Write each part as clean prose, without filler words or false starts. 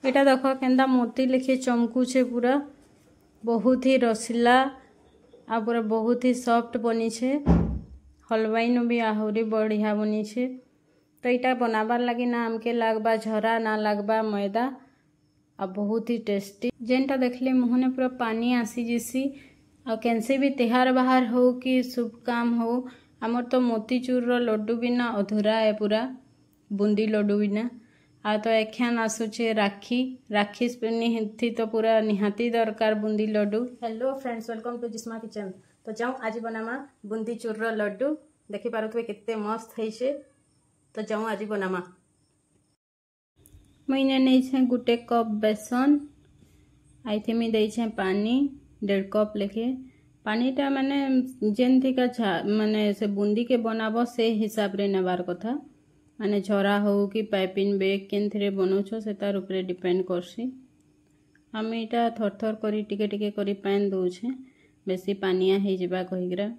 एटा देख केंदा मोती लेखे चमकुचे पूरा बहुत ही रसिला आ पूरा बहुत ही सॉफ्ट बनी छे। हलवाई नु भी आहुरी बढ़िया बनी छे। तो इटा बनाबार लगी ना हमके लागबा झरा ना लागबा मैदा आ बहुत ही टेस्टी। जेनटा देखले मुहने पूरा पानी आसी जैसी आ कैंसे भी तिहार बाहर हो कि शुभ काम हो हमर तो मोतीचूर रो लड्डू बिना अधूरा है पूरा बूंदी लड्डू बिना। आ तो एखान आसुचे राखी राखी निहाती तो पूरा निहाती दरकार boondi laddu. Hello friends welcome to जिस्मा किचन। तो जाऊँ आज बनामा बूंदी चूर लड्डू देखी पारुथबे केते मस्त है। तो जाऊँ आज बनामा। मैंने नहीं छे गुटे कप बेसन आइथे मी दे छे पानी 1.5 कप लेखे। पानीटा माने जेनथी का माने से बूंदी के बनाबो से हिसाब रे नेबार कथा माने झरा हो कि पाइपिंग बेग केनथरे बनौछो से तार ऊपर डिपेंड करसी। हम इटा थर थर करी टिके टिके करी पानी दउछे बेसी पानिया हे जिबा कहिगरा।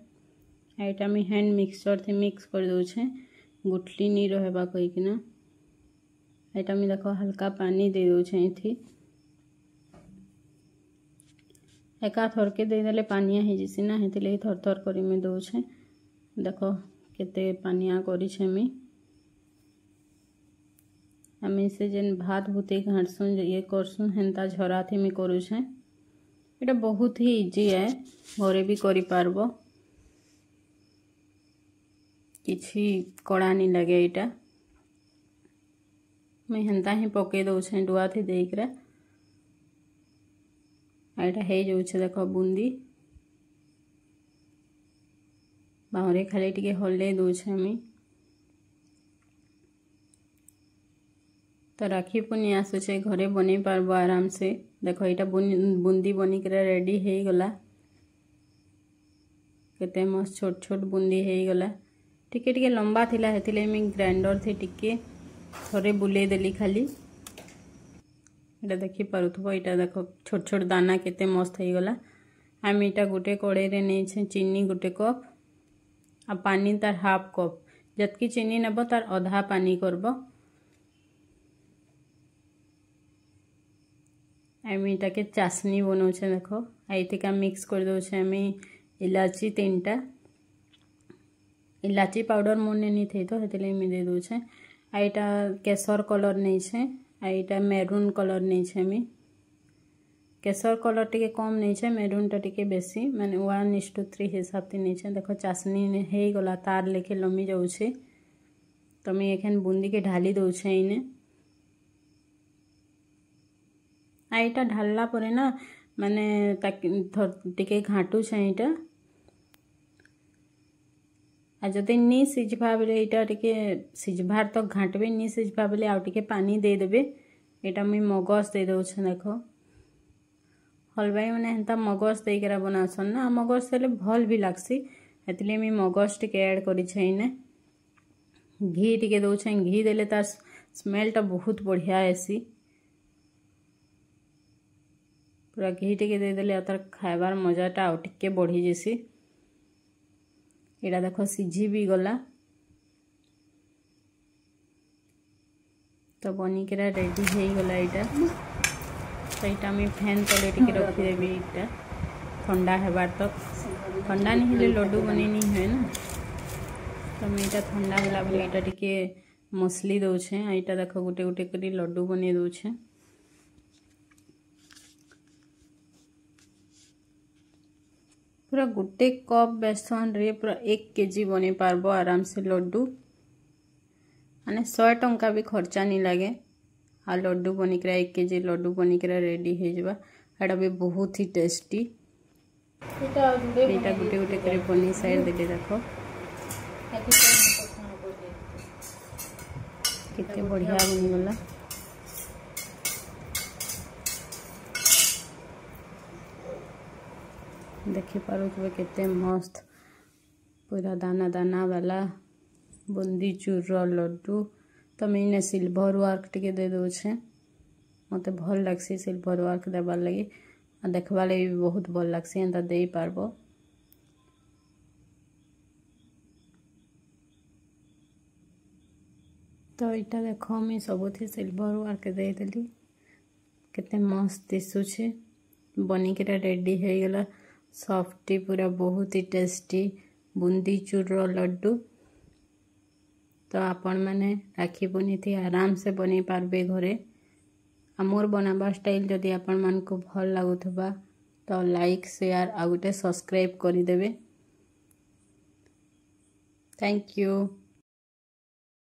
एटा मी हैंड मिक्सचर थी मिक्स कर दउछे गुठली नी रहबा कहिकिना। एटा मी देखो हल्का पानी दे दउछे इथी एका थर के दे देले पानिया हे जिसी ना हेति लई थर थर करी मी दउछे। देखो केते पानिया करी छे मी हमें से जेन भात भूते घाटसुन ये करसुन हेन्ता झरा थी मी करूछे। एटा बहुत ही इजी है घरे भी करी पारबो किछि कड़ा नहीं लगे। एटा मैं हेन्ता ही पके दउछे डुआ थी देकरा एटा हे जाउछे देखो बूंदी बाहरे खाली टिके हल्ले दउछे मी। तो राखी पुनी आसुचे घरे बने पारबो आराम से। देखो एटा बूंदी बनी कर रेडी हे गला केते मस्त छोट छोट बूंदी हे गला। टिके टिके लंबा थिला हेतिले मी ग्राइंडर थी टिके थोड़े बुले देली खाली एटा देखि पारुथबो। एटा देखो छोट छोट दाना केते मस्त हे गला। हम एटा गुटे कड़े रे नै छे चीनी गुटे कप आ पानी तार हाफ कप जतकी चीनी नेबो तार आधा पानी करबो। आमी के चाशनी बनौछे देखो आइथिका मिक्स कर दउछे आमी इलाची 3टा इलाची पाउडर मोने नी थे तो हेतिले मी दे दउछे। आइटा केसर कलर नै छे आइटा मेरून कलर नै छे मी केसर कलर टिके कम नै छे मेरून टा टिके बेसी माने 1:3 हिसाब थी नै छे। देखो चाशनी ने हे गला तार लेके लमी जाउछे। तो मी एखन बूंदी के ढाली दउछे इने आइटा ढालला परे ना माने टिके घाटू छे इटा आ जदि नी सिझबा बेले इटा टिके सिझबार तक घाटबे नी सिझबा बेले आउ टिके पानी दे देबे। एटा मी मगज दे दउछे देखो हलवाई माने हेन्ता मगज दे करा बनासन ना मगज देले भल भी लागसी हेतिले मी मगज टिके ऐड करी छे इने। घी टिके दउछे घी देले तार स्मेल टा बहुत बढ़िया आसी पूरा घी टिके दे देले तार खाइबार मजाटा आउ टिके बढ़ी जेसी। एटा देखो सिझी भी गला तो बनी केरा रेडी हे गला एटा। तो एटा मी फैन तले टिके रखी देबी एटा ठंडा हेबार तक ठंडा नहीं हेले लड्डू बने नहीं है ना। तो मैं एटा ठंडा होला बेले एटा टिके मसली दउछे एटा देखो गुटे गुटे करी लड्डू बने दउछे। पूरा गुटे कप बेसन रे पूरा 1 केजी बने पारबो आराम से लड्डू माने 100 टंका भी खर्चा नहीं लगे आ लड्डू बनी कर 1 केजी लड्डू बनी कर रेडी हे जबा। एटा भी बहुत ही टेस्टी एटा गुटे गुटे करे बनी साइड देले देखो कितने बढ़िया बनी गला। देखी पारुथबे केते मस्त पूरा दाना दाना वाला बूंदी चूर लड्डू। तो मैंने सिल्वर वर्क टिके दे दउछे मते भल लागसी सिल्वर वर्क देबार लगी आ देखबा लगी भी बहुत भल लागसी एंता दे पारबो। तो इटा देखो मैं सबुथी सिल्वर वर्क दे देली केते मस्त दिशुचे बनिक रेडी हो गला सॉफ्टी पूरा बहुत ही टेस्टी बूंदी चूर लड्डू। तो आपण मैंने राखी पूर्णी थी आराम से बनी पारबे घरे। मोर बनाबा स्टाइल जदि आपण मान को भल लागुथबा तो लाइक शेयर आ गोटे सब्सक्राइब कर देबे। Thank you.